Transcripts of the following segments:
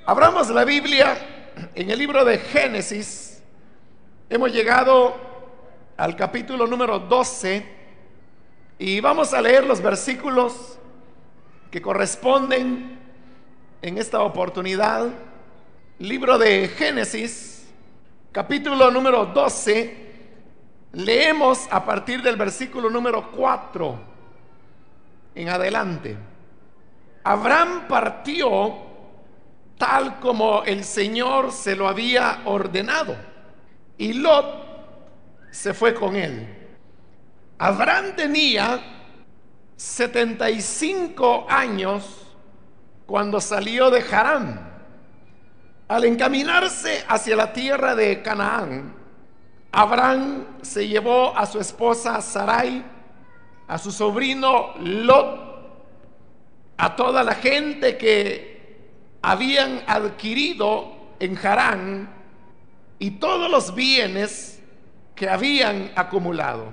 Abramos la Biblia en el libro de Génesis. Hemos llegado al capítulo número 12 y vamos a leer los versículos que corresponden en esta oportunidad. Libro de Génesis, capítulo número 12. Leemos a partir del versículo número 4 en adelante. Abraham partió tal como el Señor se lo había ordenado, y Lot se fue con él. Abraham tenía 75 años cuando salió de Harán. Al encaminarse hacia la tierra de Canaán, Abraham se llevó a su esposa Sarai, a su sobrino Lot, a toda la gente que habían adquirido en Harán y todos los bienes que habían acumulado.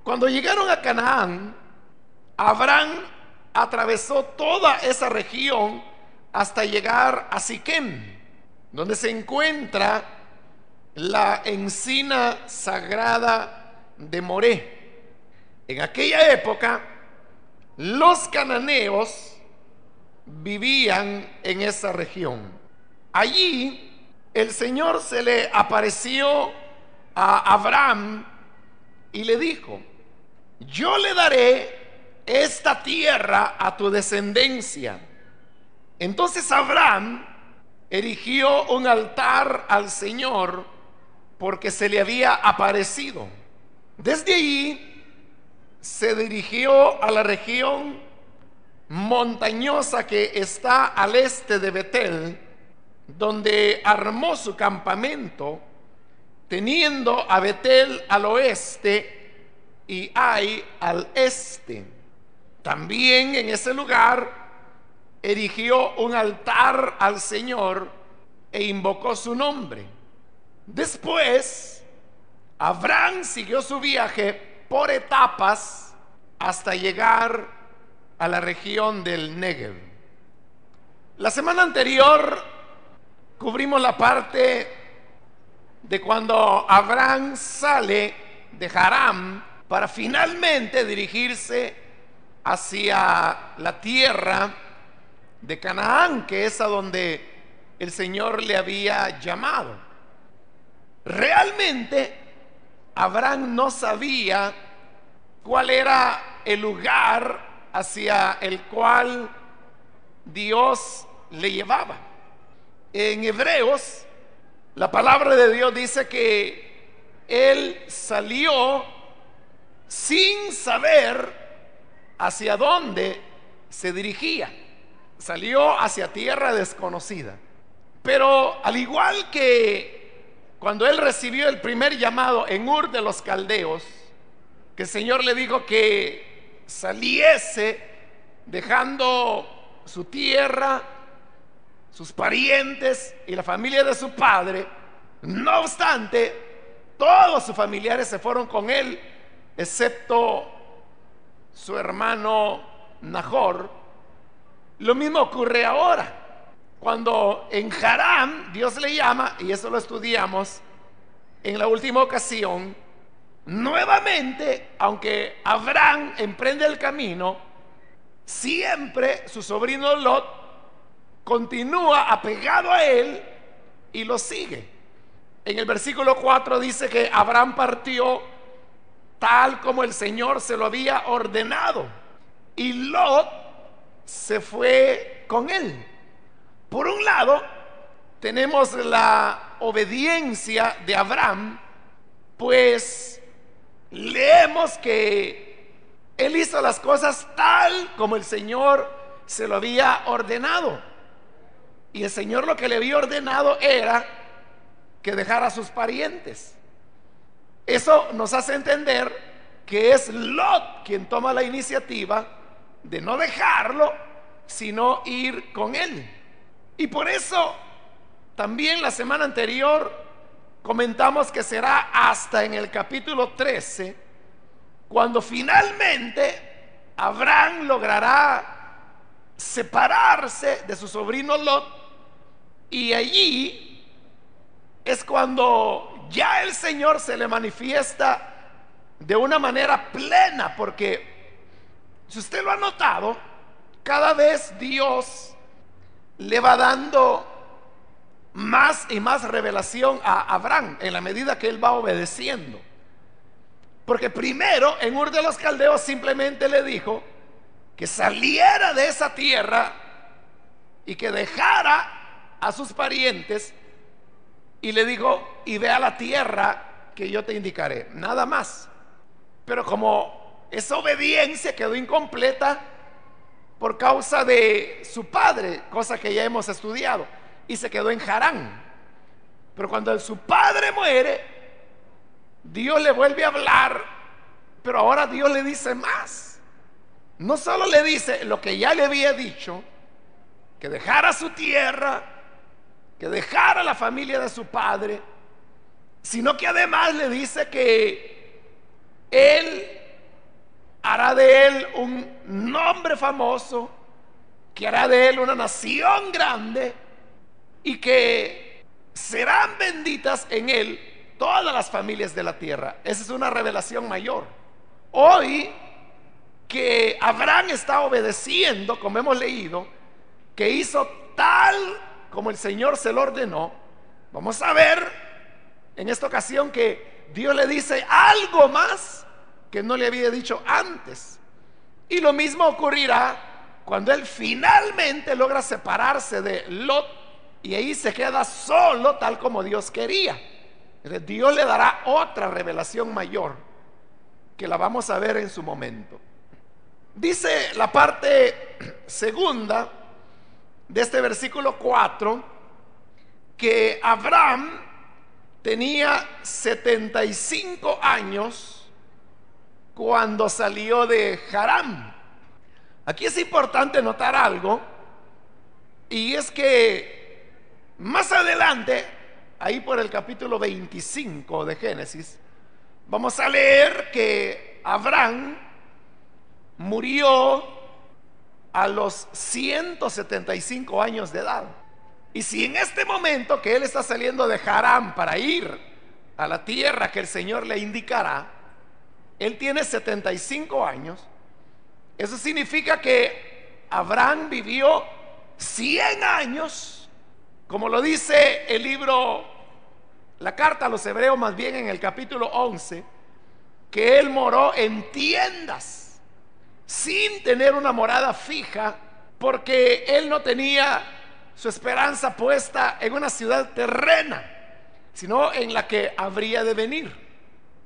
Cuando llegaron a Canaán, Abraham atravesó toda esa región hasta llegar a Siquem, donde se encuentra la encina sagrada de Moré. En aquella época, los cananeos vivían en esa región. Allí el Señor se le apareció a Abraham y le dijo: yo le daré esta tierra a tu descendencia. Entonces Abraham erigió un altar al Señor porque se le había aparecido. Desde allí se dirigió a la región montañosa que está al este de Betel, donde armó su campamento, teniendo a Betel al oeste y Ai al este. También en ese lugar erigió un altar al Señor e invocó su nombre. Después, Abraham siguió su viaje por etapas hasta llegar a la región del Negev. La semana anterior cubrimos la parte de cuando Abraham sale de Harán para finalmente dirigirse hacia la tierra de Canaán, que es a donde el Señor le había llamado. Realmente Abraham no sabía cuál era el lugar hacia el cual Dios le llevaba. En Hebreos, la palabra de Dios dice que él salió sin saber hacia dónde se dirigía. Salió hacia tierra desconocida. Pero al igual que cuando él recibió el primer llamado en Ur de los Caldeos, que el Señor le dijo que saliese dejando su tierra, sus parientes y la familia de su padre, no obstante, todos sus familiares se fueron con él, excepto su hermano Nahor. Lo mismo ocurre ahora, cuando en Harán Dios le llama, y eso lo estudiamos en la última ocasión. Nuevamente, aunque Abraham emprende el camino, siempre su sobrino Lot continúa apegado a él y lo sigue. En el versículo 4 dice que Abraham partió tal como el Señor se lo había ordenado, y Lot se fue con él. Por un lado, tenemos la obediencia de Abraham, pues leemos que él hizo las cosas tal como el Señor se lo había ordenado. Y el Señor lo que le había ordenado era que dejara a sus parientes. Eso nos hace entender que es Lot quien toma la iniciativa de no dejarlo, sino ir con él. Y por eso también la semana anterior comentamos que será hasta en el capítulo 13 cuando finalmente Abraham logrará separarse de su sobrino Lot Y allí es cuando ya el Señor se le manifiesta de una manera plena, porque si usted lo ha notado, cada vez Dios le va dando más y más revelación a Abraham en la medida que él va obedeciendo. Porque primero en Ur de los Caldeos simplemente le dijo que saliera de esa tierra y que dejara a sus parientes, y le dijo: y ve a la tierra que yo te indicaré, nada más. Pero como esa obediencia quedó incompleta por causa de su padre, cosa que ya hemos estudiado, y se quedó en Harán. Pero cuando su padre muere, Dios le vuelve a hablar, pero ahora Dios le dice más. No solo le dice lo que ya le había dicho, que dejara su tierra, que dejara la familia de su padre, sino que además le dice que él hará de él un nombre famoso, que hará de él una nación grande, y que serán benditas en él todas las familias de la tierra. Esa es una revelación mayor. Hoy que Abraham está obedeciendo, como hemos leído, que hizo tal como el Señor se lo ordenó, vamos a ver en esta ocasión que Dios le dice algo más que no le había dicho antes. Y lo mismo ocurrirá cuando él finalmente logra separarse de Lot y ahí se queda solo, tal como Dios quería. Dios le dará otra revelación mayor, que la vamos a ver en su momento. Dice la parte segunda de este versículo 4 que Abraham tenía 75 años cuando salió de Harán. Aquí es importante notar algo, y es que más adelante, ahí por el capítulo 25 de Génesis, vamos a leer que Abraham murió a los 175 años de edad. Y si en este momento que él está saliendo de Harán para ir a la tierra que el Señor le indicará, él tiene 75 años, eso significa que Abraham vivió 100 años, como lo dice el libro, la carta a los Hebreos, más bien en el capítulo 11, que él moró en tiendas sin tener una morada fija, porque él no tenía su esperanza puesta en una ciudad terrena, sino en la que habría de venir.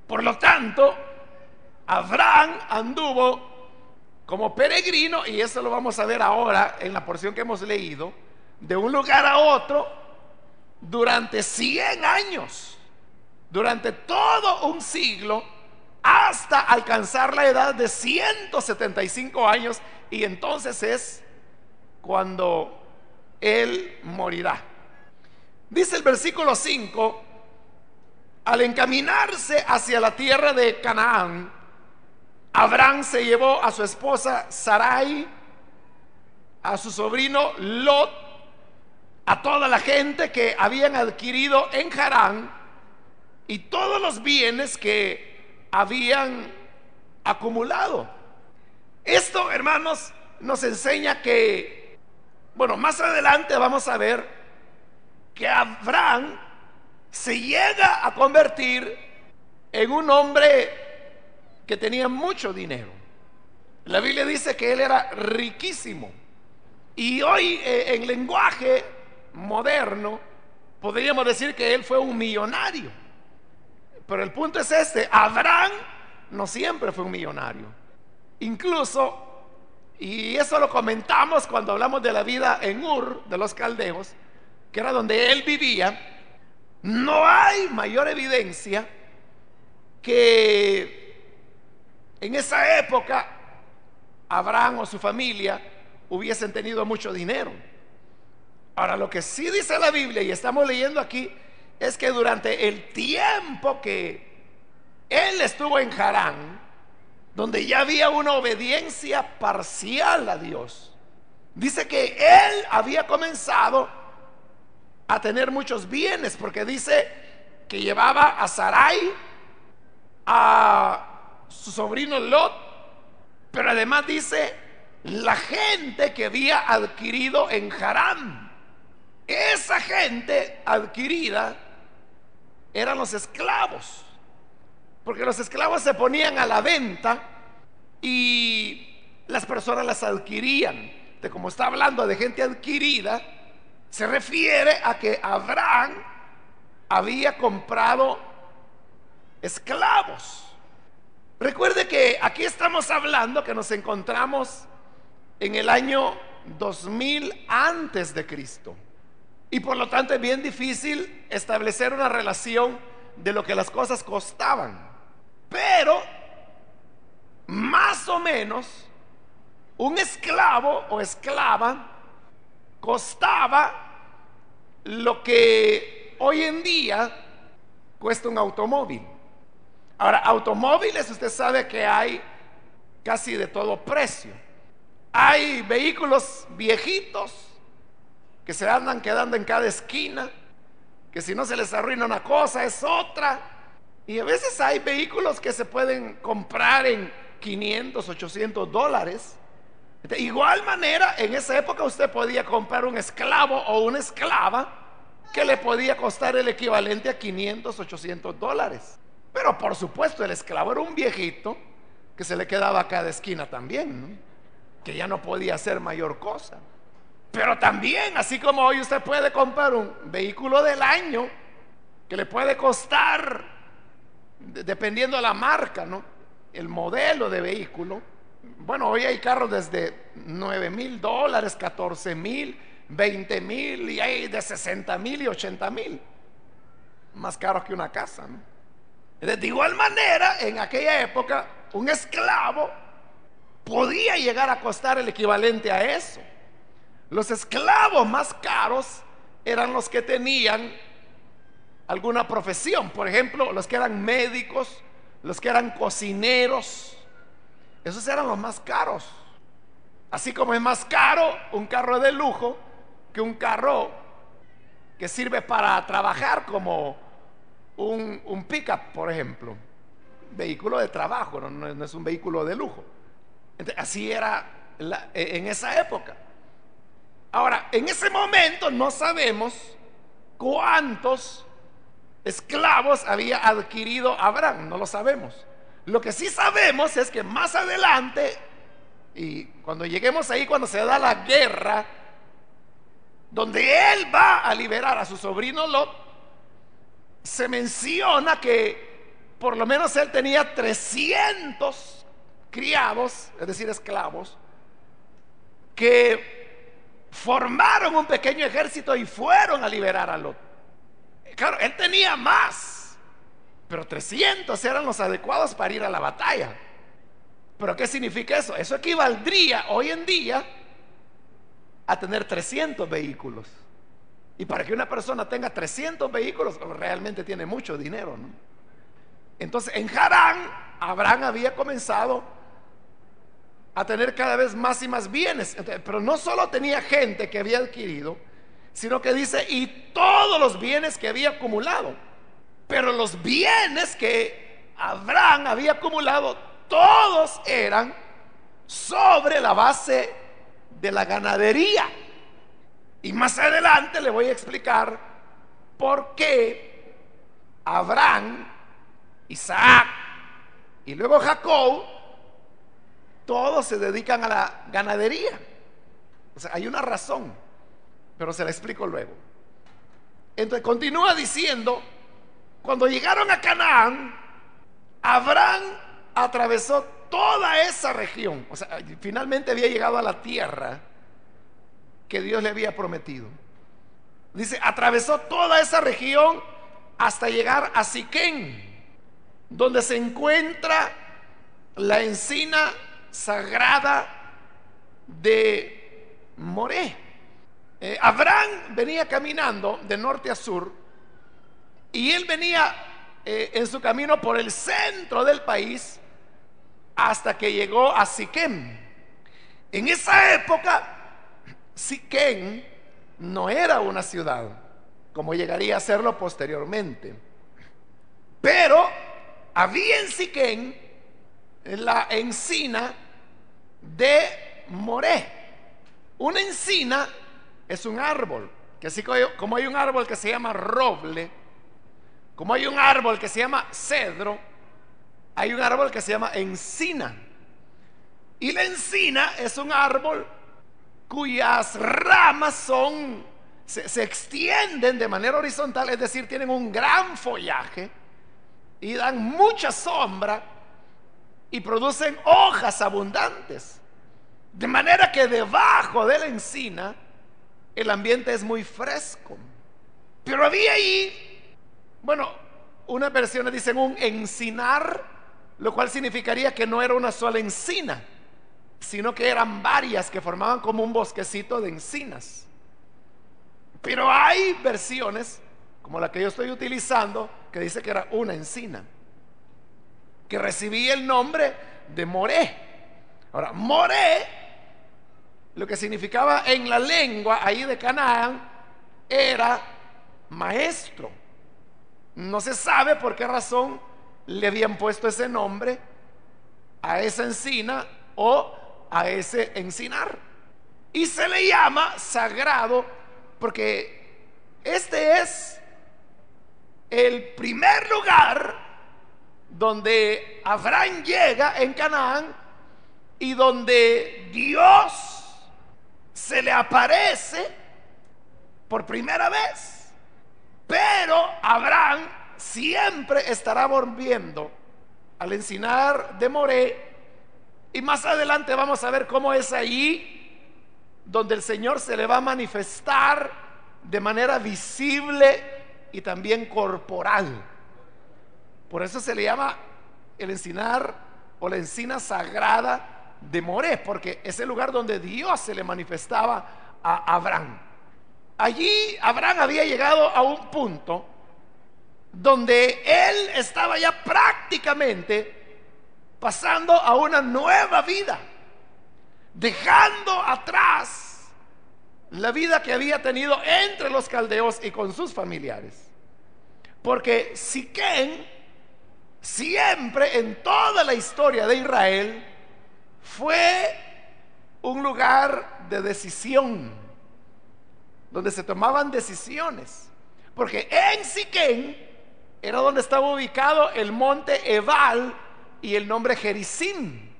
Por lo tanto, Abraham anduvo como peregrino, y eso lo vamos a ver ahora en la porción que hemos leído, de un lugar a otro durante 100 años, durante todo un siglo, hasta alcanzar la edad de 175 años, y entonces es cuando él morirá. Dice el versículo 5: al encaminarse hacia la tierra de Canaán, Abraham se llevó a su esposa Sarai, a su sobrino Lot, a toda la gente que habían adquirido en Harán y todos los bienes que habían acumulado. Esto, hermanos, nos enseña que, bueno, más adelante vamos a ver que Abraham se llega a convertir en un hombre que tenía mucho dinero. La Biblia dice que él era riquísimo, y hoy en lenguaje moderno podríamos decir que él fue un millonario. Pero el punto es este: Abraham no siempre fue un millonario. Incluso, y eso lo comentamos cuando hablamos de la vida en Ur de los Caldeos, que era donde él vivía, no hay mayor evidencia que en esa época Abraham o su familia hubiesen tenido mucho dinero. Ahora, lo que sí dice la Biblia, y estamos leyendo aquí, es que durante el tiempo que él estuvo en Harán, donde ya había una obediencia parcial a Dios, dice que él había comenzado a tener muchos bienes, porque dice que llevaba a Sarai, a su sobrino Lot, pero además dice la gente que había adquirido en Harán. Esa gente adquirida eran los esclavos, porque los esclavos se ponían a la venta y las personas las adquirían. De como está hablando de gente adquirida, se refiere a que Abraham había comprado esclavos. Recuerde que aquí estamos hablando que nos encontramos en el año 2000 antes de Cristo, y por lo tanto es bien difícil establecer una relación de lo que las cosas costaban. Pero más o menos un esclavo o esclava costaba lo que hoy en día cuesta un automóvil. Ahora, automóviles, usted sabe que hay casi de todo precio. Hay vehículos viejitos que se andan quedando en cada esquina, que si no se les arruina una cosa es otra. Y a veces hay vehículos que se pueden comprar en 500, 800 dólares. De igual manera, en esa época usted podía comprar un esclavo o una esclava que le podía costar el equivalente a 500, 800 dólares. Pero por supuesto el esclavo era un viejito que se le quedaba a cada esquina también, ¿no? Que ya no podía hacer mayor cosa. Pero también, así como hoy usted puede comprar un vehículo del año que le puede costar, dependiendo de la marca, ¿no?, el modelo de vehículo. Bueno, hoy hay carros desde 9,000 dólares, 14,000, 20,000, y hay de 60,000 y 80,000, más caros que una casa, ¿no? De igual manera, en aquella época, un esclavo podía llegar a costar el equivalente a eso. Los esclavos más caros eran los que tenían alguna profesión. Por ejemplo, los que eran médicos, los que eran cocineros. Esos eran los más caros. Así como es más caro un carro de lujo que un carro que sirve para trabajar, como un pickup, por ejemplo. Vehículo de trabajo, no es un vehículo de lujo. Entonces, así era en esa época. Ahora, en ese momento no sabemos cuántos esclavos había adquirido Abraham, no lo sabemos. Lo que sí sabemos es que más adelante, y cuando lleguemos ahí, cuando se da la guerra, donde él va a liberar a su sobrino Lot, se menciona que por lo menos él tenía 300 criados, es decir, esclavos, que formaron un pequeño ejército y fueron a liberar a Lot. Claro, él tenía más, pero 300 eran los adecuados para ir a la batalla. ¿Pero qué significa eso? Eso equivaldría hoy en día a tener 300 vehículos. Y para que una persona tenga 300 vehículos, realmente tiene mucho dinero, ¿no? Entonces, en Harán, Abraham había comenzado a tener cada vez más y más bienes. Entonces, pero no solo tenía gente que había adquirido, sino que dice, y todos los bienes que había acumulado. Pero los bienes que Abraham había acumulado, todos eran sobre la base de la ganadería. Y más adelante le voy a explicar por qué Abraham, Isaac y luego Jacob, todos se dedican a la ganadería. O sea, hay una razón, pero se la explico luego. Entonces continúa diciendo, cuando llegaron a Canaán, Abraham atravesó toda esa región. O sea, finalmente había llegado a la tierra que Dios le había prometido. Dice, atravesó toda esa región hasta llegar a Siquén, donde se encuentra la encina sagrada de Moré. Abraham venía caminando de norte a sur, y él venía en su camino por el centro del país hasta que llegó a Siquem. En esa época, Siquem no era una ciudad, como llegaría a serlo posteriormente. Pero había en Siquén la encina de Moré. Una encina es un árbol, que así como hay un árbol que se llama roble, como hay un árbol que se llama cedro, hay un árbol que se llama encina. Y la encina es un árbol cuyas ramas se extienden de manera horizontal, es decir, tienen un gran follaje y dan mucha sombra y producen hojas abundantes. De manera que debajo de la encina el ambiente es muy fresco. Pero había ahí, bueno, unas versiones dicen un encinar, lo cual significaría que no era una sola encina, sino que eran varias que formaban como un bosquecito de encinas. Pero hay versiones, como la que yo estoy utilizando, que dice que era una encina, que recibía el nombre de Moré. Ahora, Moré, lo que significaba en la lengua ahí de Canaán, era maestro. No se sabe por qué razón le habían puesto ese nombre a esa encina o a ese encinar. Y se le llama sagrado porque este es el primer lugar donde Abraham llega en Canaán y donde Dios se le aparece por primera vez. Pero Abraham siempre estará volviendo al encinar de Moré, y más adelante vamos a ver cómo es allí donde el Señor se le va a manifestar de manera visible y también corporal. Por eso se le llama el encinar o la encina sagrada de Moré, porque es el lugar donde Dios se le manifestaba a Abraham. Allí Abraham había llegado a un punto donde él estaba ya prácticamente pasando a una nueva vida, dejando atrás la vida que había tenido entre los caldeos y con sus familiares. Porque Siquén siempre en toda la historia de Israel fue un lugar de decisión, donde se tomaban decisiones. Porque en Siquén era donde estaba ubicado el monte Ebal y el nombre Gerizim,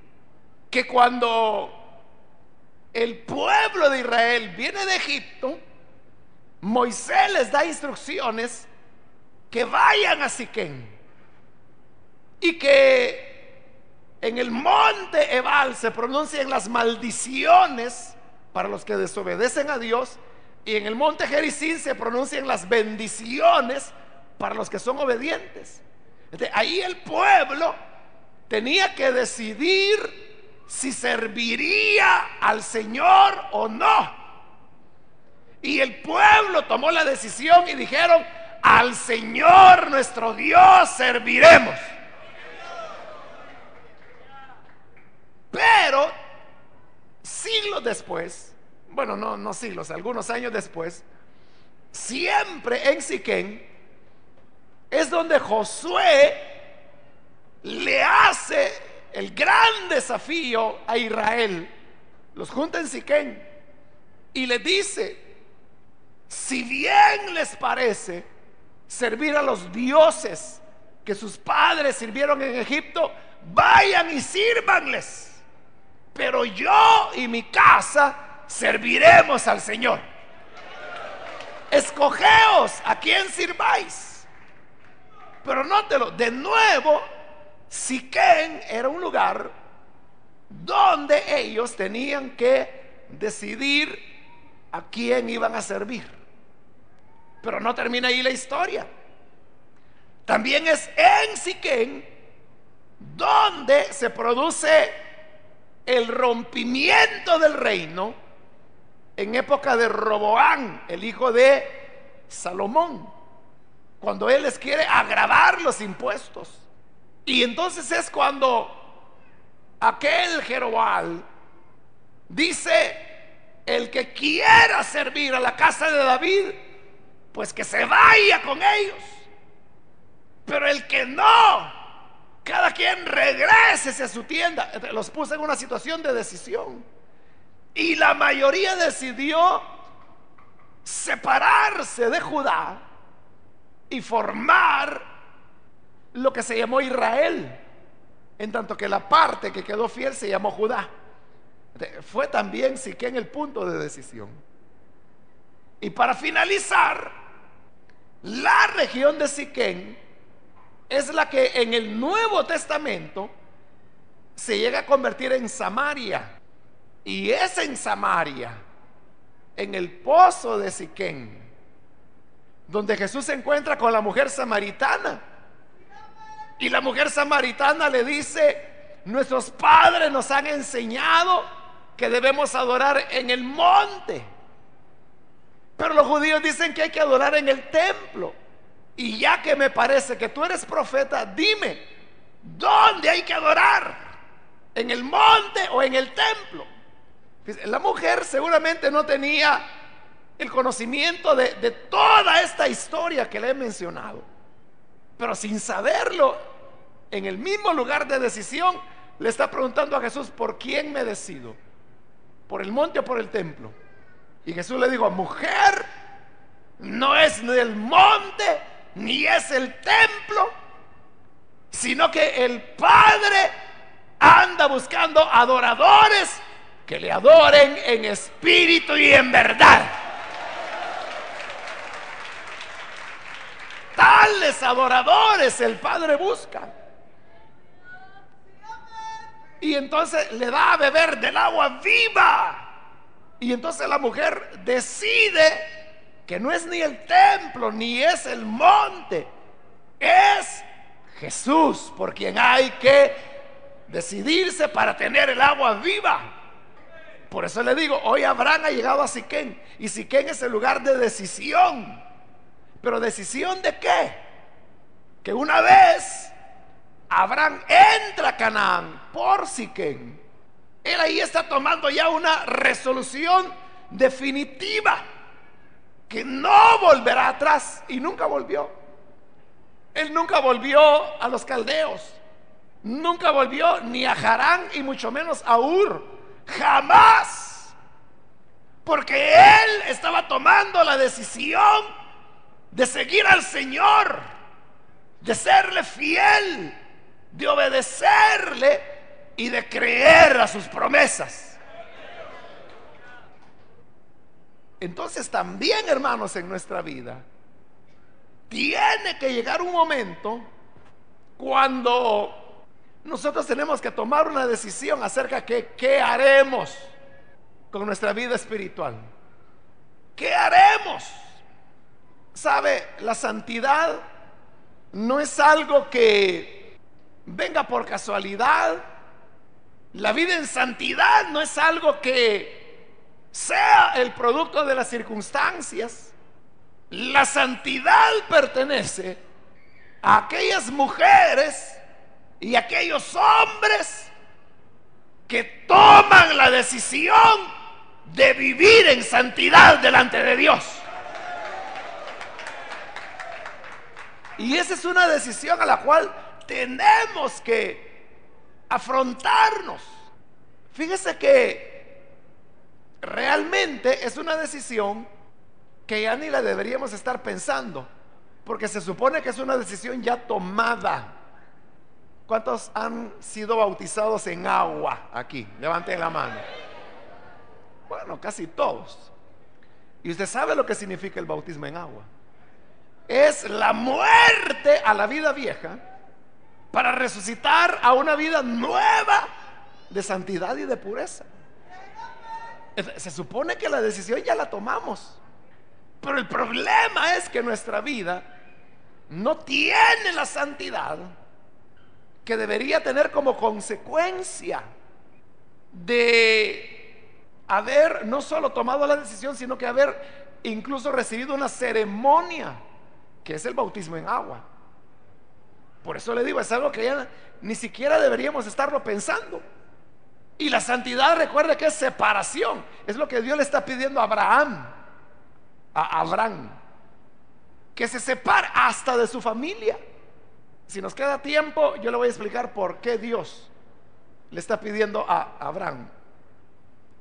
que cuando el pueblo de Israel viene de Egipto, Moisés les da instrucciones que vayan a Siquén y que en el monte Ebal se pronuncien las maldiciones para los que desobedecen a Dios, y en el monte Gerizim se pronuncian las bendiciones para los que son obedientes. Entonces, ahí el pueblo tenía que decidir si serviría al Señor o no. Y el pueblo tomó la decisión y dijeron: al Señor nuestro Dios serviremos. Pero siglos después, bueno, no siglos, algunos años después, siempre en Siquén es donde Josué le hace el gran desafío a Israel. Los junta en Siquén y les dice: si bien les parece servir a los dioses que sus padres sirvieron en Egipto, vayan y sírvanles, pero yo y mi casa serviremos al Señor. Escogeos a quién sirváis. Pero nótelo, de nuevo, Siquén era un lugar donde ellos tenían que decidir a quién iban a servir. Pero no termina ahí la historia. También es en Siquén donde se produce el rompimiento del reino en época de Roboán, el hijo de Salomón, cuando él les quiere agravar los impuestos. Y entonces es cuando aquel Jeroboam dice: el que quiera servir a la casa de David, pues que se vaya con ellos. Pero el que no, cada quien regrese a su tienda. Los puse en una situación de decisión. Y la mayoría decidió separarse de Judá y formar lo que se llamó Israel, en tanto que la parte que quedó fiel se llamó Judá. Fue también Siquén el punto de decisión. Y para finalizar, la región de Siquén es la que en el Nuevo Testamento se llega a convertir en Samaria. Y es en Samaria, en el pozo de Siquén, donde Jesús se encuentra con la mujer samaritana. Y la mujer samaritana le dice: nuestros padres nos han enseñado que debemos adorar en el monte, pero los judíos dicen que hay que adorar en el templo. Y ya que me parece que tú eres profeta, dime, ¿dónde hay que adorar? ¿En el monte o en el templo? La mujer seguramente no tenía el conocimiento de toda esta historia que le he mencionado, pero sin saberlo, en el mismo lugar de decisión, le está preguntando a Jesús: ¿por quién me decido? ¿Por el monte o por el templo? Y Jesús le dijo: mujer, no es ni el monte ni es el templo, sino que el Padre anda buscando adoradores que le adoren en espíritu y en verdad. Tales adoradores el Padre busca. Y entonces le da a beber del agua viva. Y entonces la mujer decide que no es ni el templo ni es el monte, es Jesús por quien hay que decidirse para tener el agua viva. Por eso le digo, hoy Abraham ha llegado a Siquén, y Siquén es el lugar de decisión. ¿Pero decisión de qué? Que una vez Abraham entra a Canaán por Siquén, él ahí está tomando ya una resolución definitiva, que no volverá atrás. Y nunca volvió. Él nunca volvió a los caldeos, nunca volvió ni a Harán, y mucho menos a Ur. Jamás. Porque él estaba tomando la decisión de seguir al Señor, de serle fiel, de obedecerle y de creer a sus promesas. Entonces también, hermanos, en nuestra vida tiene que llegar un momento cuando nosotros tenemos que tomar una decisión acerca de qué haremos con nuestra vida espiritual. ¿Qué haremos? ¿Sabe? La santidad no es algo que venga por casualidad. La vida en santidad no es algo que sea el producto de las circunstancias. La santidad pertenece a aquellas mujeres y aquellos hombres que toman la decisión de vivir en santidad delante de Dios. Y esa es una decisión a la cual tenemos que afrontarnos. Fíjese que realmente es una decisión que ya ni la deberíamos estar pensando, porque se supone que es una decisión ya tomada. ¿Cuántos han sido bautizados en agua aquí? Levanten la mano. Bueno, casi todos. Y usted sabe lo que significa el bautismo en agua. Es la muerte a la vida vieja para resucitar a una vida nueva de santidad y de pureza. Se supone que la decisión ya la tomamos, pero el problema es que nuestra vida no tiene la santidad que debería tener como consecuencia de haber no solo tomado la decisión, sino que haber incluso recibido una ceremonia, que es el bautismo en agua. Por eso le digo, es algo que ya ni siquiera deberíamos estarlo pensando. Y la santidad, recuerde que es separación. Es lo que Dios le está pidiendo a Abraham. que se separa hasta de su familia. Si nos queda tiempo, yo le voy a explicar por qué Dios le está pidiendo a Abraham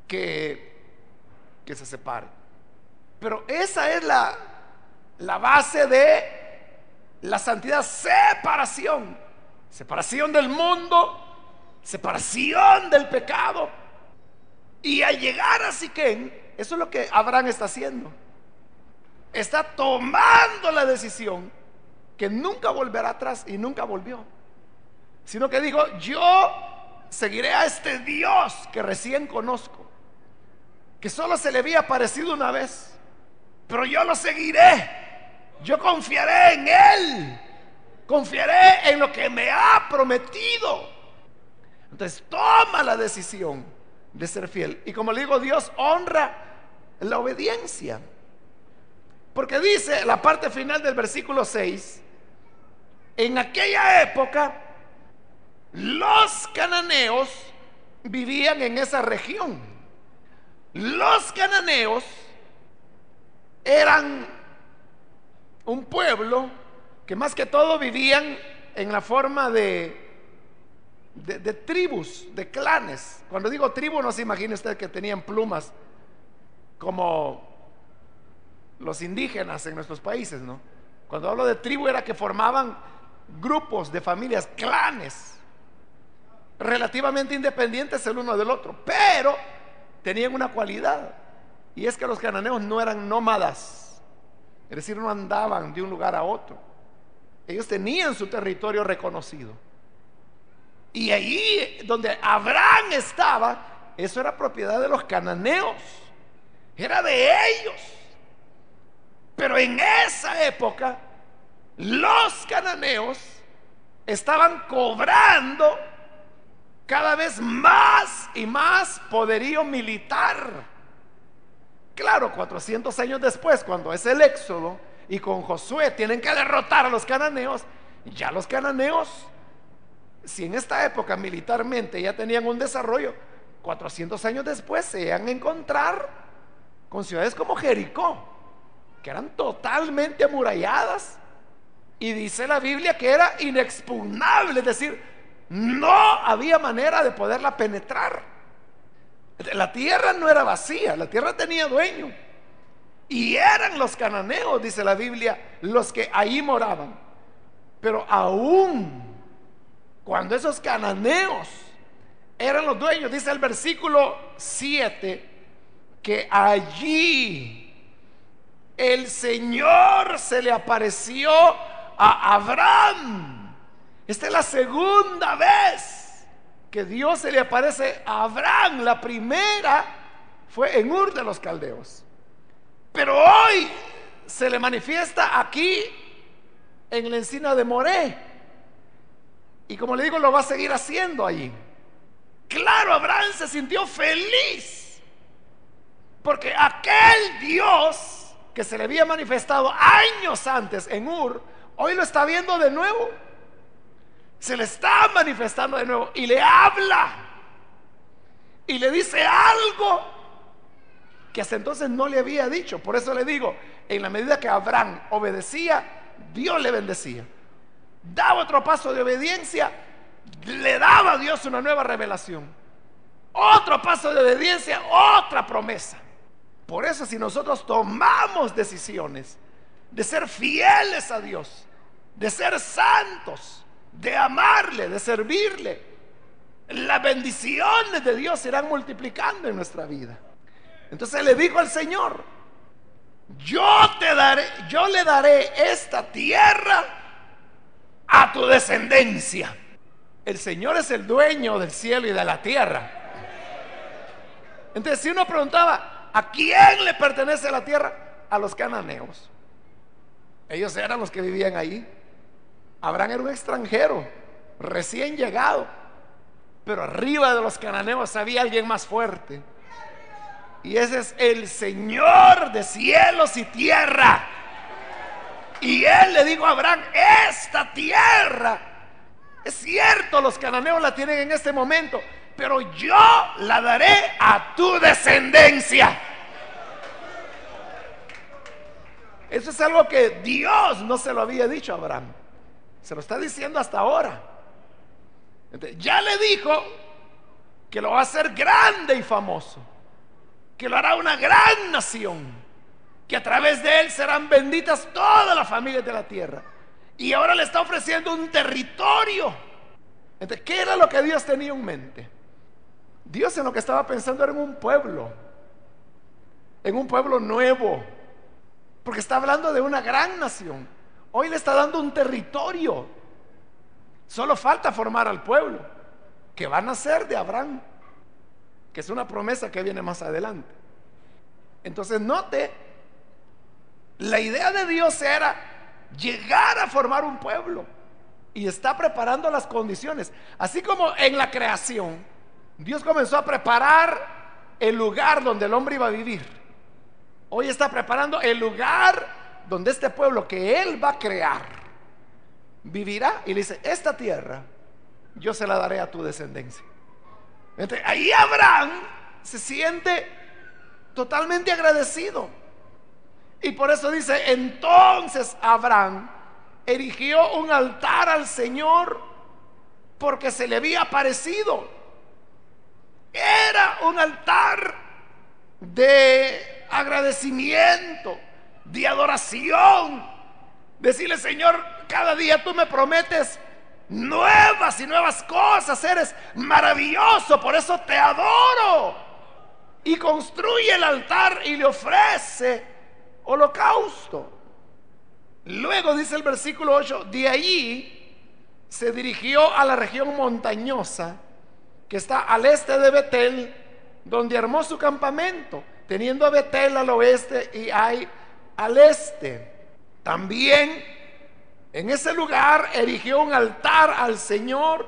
que se separe. Pero esa es la base de la santidad: separación. Separación del mundo, separación del pecado. Y al llegar a Siquem, eso es lo que Abraham está haciendo. Está tomando la decisión que nunca volverá atrás, y nunca volvió, sino que dijo: yo seguiré a este Dios que recién conozco, que solo se le había aparecido una vez, pero yo lo seguiré. Yo confiaré en Él, confiaré en lo que me ha prometido. Entonces toma la decisión de ser fiel. Y como le digo, Dios honra la obediencia, porque dice la parte final del versículo 6: en aquella época los cananeos vivían en esa región. Los cananeos eran un pueblo que más que todo vivían en la forma de tribus, de clanes. Cuando digo tribu, no se imagine usted que tenían plumas como los indígenas en nuestros países, ¿no? Cuando hablo de tribu, era que formaban grupos de familias, clanes, relativamente independientes el uno del otro, pero tenían una cualidad, y es que los cananeos no eran nómadas, es decir, no andaban de un lugar a otro. Ellos tenían su territorio reconocido, y ahí donde Abraham estaba, eso era propiedad de los cananeos, era de ellos. Pero en esa época los cananeos estaban cobrando cada vez más y más poderío militar. Claro, 400 años después, cuando es el éxodo y con Josué tienen que derrotar a los cananeos, ya los cananeos, si en esta época militarmente ya tenían un desarrollo, 400 años después se van a encontrar con ciudades como Jericó, que eran totalmente amuralladas, y dice la Biblia que era inexpugnable, es decir, no había manera de poderla penetrar. La tierra no era vacía, la tierra tenía dueño, y eran los cananeos, dice la Biblia, los que ahí moraban. Pero aún cuando esos cananeos eran los dueños, dice el versículo 7, que allí el Señor se le apareció a Abraham. Esta es la segunda vez que Dios se le aparece a Abraham. La primera fue en Ur de los Caldeos, pero hoy se le manifiesta aquí en la encina de Moré, y como le digo, lo va a seguir haciendo allí. Claro, Abraham se sintió feliz, porque aquel Dios que se le había manifestado años antes en Ur, hoy lo está viendo de nuevo. Se le está manifestando de nuevo, y le habla y le dice algo que hasta entonces no le había dicho. Por eso le digo, en la medida que Abraham obedecía, Dios le bendecía. Daba otro paso de obediencia, le daba a Dios una nueva revelación. Otro paso de obediencia, otra promesa. Por eso, si nosotros tomamos decisiones de ser fieles a Dios, de ser santos, de amarle, de servirle, las bendiciones de Dios se irán multiplicando en nuestra vida. Entonces le dijo al Señor: yo le daré esta tierra a tu descendencia. El Señor es el dueño del cielo y de la tierra. Entonces, si uno preguntaba, ¿a quién le pertenece la tierra? A los cananeos. Ellos eran los que vivían ahí. Abraham era un extranjero, recién llegado, pero arriba de los cananeos había alguien más fuerte, y ese es el Señor de cielos y tierra. Y él le dijo a Abraham: esta tierra, es cierto, los cananeos la tienen en este momento, pero yo la daré a tu descendencia. Eso es algo que Dios no se lo había dicho a Abraham. Se lo está diciendo hasta ahora. Entonces, ya le dijo que lo va a hacer grande y famoso, que lo hará una gran nación, que a través de él serán benditas todas las familias de la tierra. Y ahora le está ofreciendo un territorio. Entonces, ¿qué era lo que Dios tenía en mente? Dios en lo que estaba pensando era en un pueblo nuevo, porque está hablando de una gran nación. Hoy le está dando un territorio. Solo falta formar al pueblo, que va a nacer de Abraham, que es una promesa que viene más adelante. Entonces note, la idea de Dios era llegar a formar un pueblo, y está preparando las condiciones. Así como en la creación Dios comenzó a preparar el lugar donde el hombre iba a vivir, hoy está preparando el lugar donde este pueblo que Él va a crear vivirá. Y le dice: esta tierra yo se la daré a tu descendencia. Entonces, ahí Abraham se siente totalmente agradecido. Y por eso dice: entonces Abraham erigió un altar al Señor, porque se le había aparecido. Era un altar de agradecimiento, de adoración. Decirle: Señor, cada día tú me prometes nuevas y nuevas cosas, eres maravilloso, por eso te adoro. Y construye el altar y le ofrece holocausto. Luego dice el versículo 8: de allí se dirigió a la región montañosa que está al este de Betel, donde armó su campamento, teniendo a Betel al oeste y Ai al este. También en ese lugar erigió un altar al Señor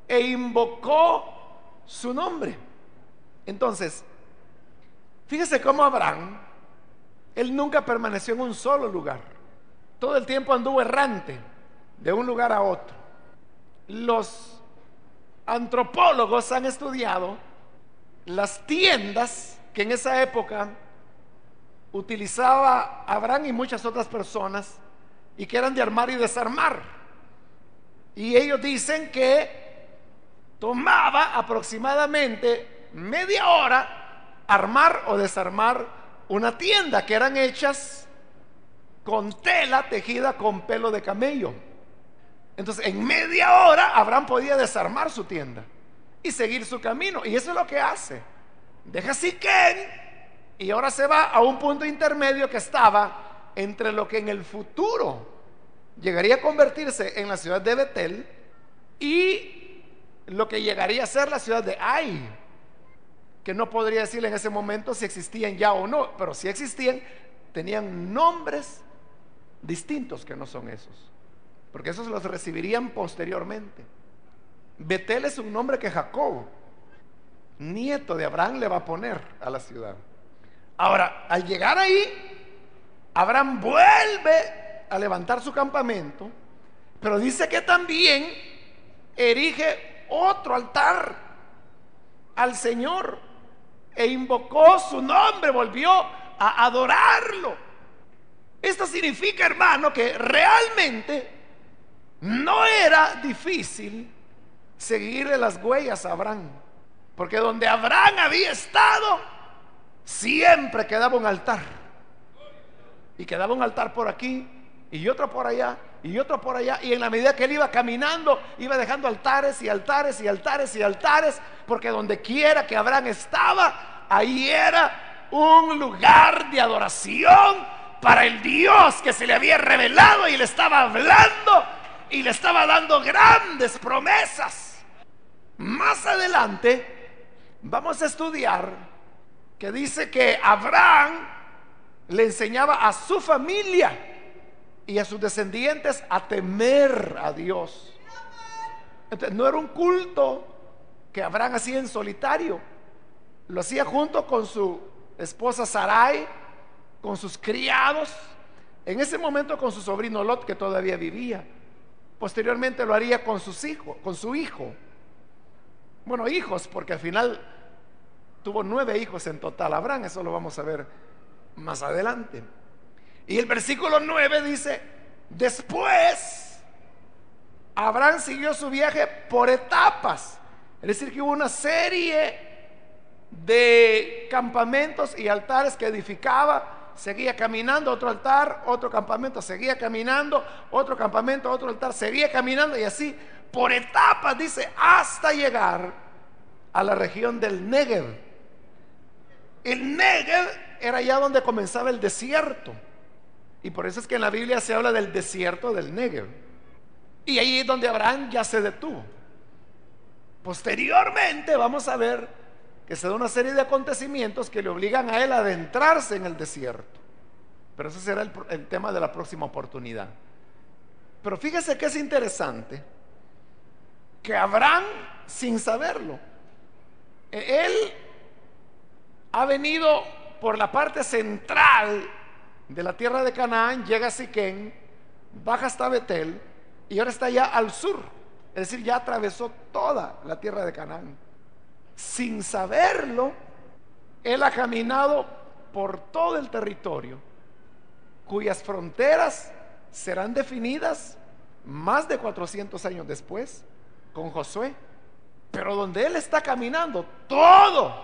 e invocó su nombre. Entonces, fíjese cómo Abraham, él nunca permaneció en un solo lugar. Todo el tiempo anduvo errante de un lugar a otro. Los antropólogos han estudiado las tiendas que en esa época utilizaba Abraham y muchas otras personas, y que eran de armar y desarmar. Y ellos dicen que tomaba aproximadamente media hora armar o desarmar una tienda, que eran hechas con tela tejida con pelo de camello. Entonces, en media hora Abraham podía desarmar su tienda y seguir su camino. Y eso es lo que hace. Deja Siquén y ahora se va a un punto intermedio que estaba entre lo que en el futuro llegaría a convertirse en la ciudad de Betel y lo que llegaría a ser la ciudad de Ai, que no podría decirle en ese momento si existían ya o no, pero si existían, tenían nombres distintos que no son esos, porque esos los recibirían posteriormente. Betel es un nombre que Jacob, nieto de Abraham, le va a poner a la ciudad. Ahora, al llegar ahí, Abraham vuelve a levantar su campamento, pero dice que también erige otro altar al Señor e invocó su nombre, volvió a adorarlo. Esto significa, hermano, que realmente no era difícil seguirle las huellas a Abraham, porque donde Abraham había estado siempre quedaba un altar, y quedaba un altar por aquí y otro por allá y otro por allá, y en la medida que él iba caminando iba dejando altares y altares y altares y altares, porque donde quiera que Abraham estaba, ahí era un lugar de adoración para el Dios que se le había revelado y le estaba hablando y le estaba dando grandes promesas. Más adelante vamos a estudiar que dice que Abraham le enseñaba a su familia y a sus descendientes a temer a Dios. Entonces, no era un culto que Abraham hacía en solitario, lo hacía junto con su esposa Sarai, con sus criados, en ese momento con su sobrino Lot, que todavía vivía. Posteriormente lo haría con sus hijos, con su hijo. Bueno, hijos, porque al final tuvo 9 hijos en total Abraham, eso lo vamos a ver más adelante. Y el versículo 9 dice: después Abraham siguió su viaje por etapas. Es decir, que hubo una serie de campamentos y altares que edificaba. Seguía caminando, otro altar, otro campamento, seguía caminando, otro campamento, otro altar, seguía caminando, y así por etapas, dice, hasta llegar a la región del Negev. El Negev era ya donde comenzaba el desierto, y por eso es que en la Biblia se habla del desierto del Negev. Y ahí es donde Abraham ya se detuvo. Posteriormente vamos a ver que se da una serie de acontecimientos que le obligan a él a adentrarse en el desierto. Pero ese será el tema de la próxima oportunidad. Pero fíjese que es interesante que Abraham, sin saberlo, él ha venido por la parte central de la tierra de Canaán, llega a Siquén, baja hasta Betel, y ahora está ya al sur. Es decir, ya atravesó toda la tierra de Canaán. Sin saberlo, él ha caminado por todo el territorio, cuyas fronteras serán definidas más de 400 años después con Josué. Pero donde él está caminando, todo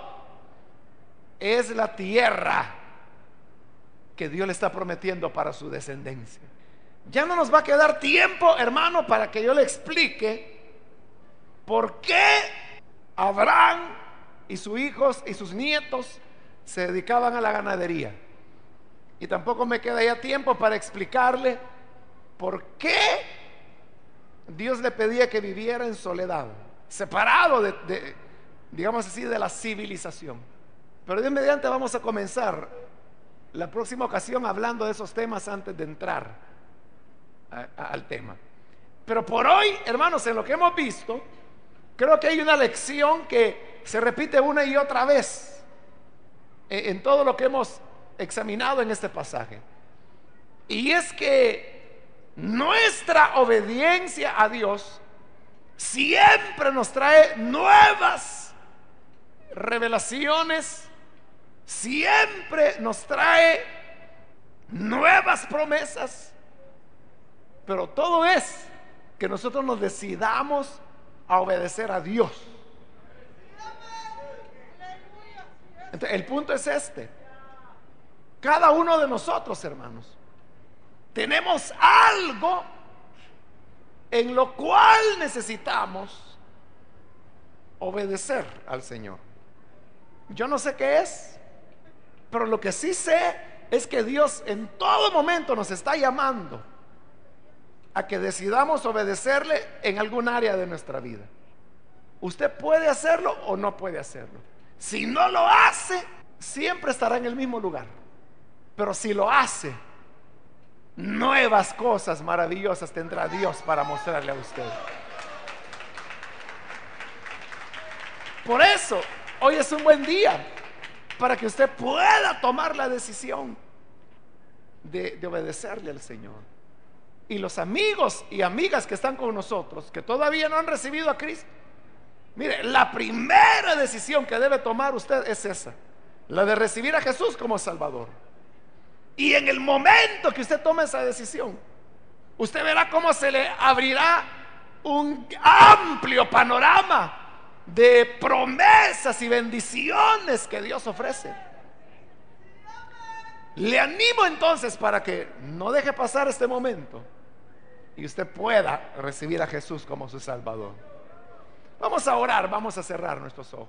es la tierra que Dios le está prometiendo para su descendencia. Ya no nos va a quedar tiempo, hermano, para que yo le explique por qué Abraham y sus hijos y sus nietos se dedicaban a la ganadería. Y tampoco me queda ya tiempo para explicarle por qué Dios le pedía que viviera en soledad, separado digamos así, de la civilización. Pero Dios mediante vamos a comenzar la próxima ocasión hablando de esos temas antes de entrar al tema. Pero por hoy, hermanos, en lo que hemos visto, creo que hay una lección que se repite una y otra vez en todo lo que hemos examinado en este pasaje. Y es que nuestra obediencia a Dios siempre nos trae nuevas revelaciones, siempre nos trae nuevas promesas, pero todo es que nosotros nos decidamos a obedecer a Dios. Entonces, el punto es este: cada uno de nosotros, hermanos, tenemos algo en lo cual necesitamos obedecer al Señor. Yo no sé qué es, pero lo que sí sé es que Dios en todo momento nos está llamando a que decidamos obedecerle en algún área de nuestra vida. Usted puede hacerlo o no puede hacerlo. Si no lo hace, siempre estará en el mismo lugar. Pero si lo hace, nuevas cosas maravillosas tendrá Dios para mostrarle a usted. Por eso, hoy es un buen día para que usted pueda tomar la decisión de obedecerle al Señor. Y los amigos y amigas que están con nosotros, que todavía no han recibido a Cristo, mire, la primera decisión que debe tomar usted es esa, la de recibir a Jesús como Salvador. Y en el momento que usted tome esa decisión, usted verá cómo se le abrirá un amplio panorama de promesas y bendiciones que Dios ofrece. Le animo entonces para que no deje pasar este momento y usted pueda recibir a Jesús como su Salvador. Vamos a orar, vamos a cerrar nuestros ojos.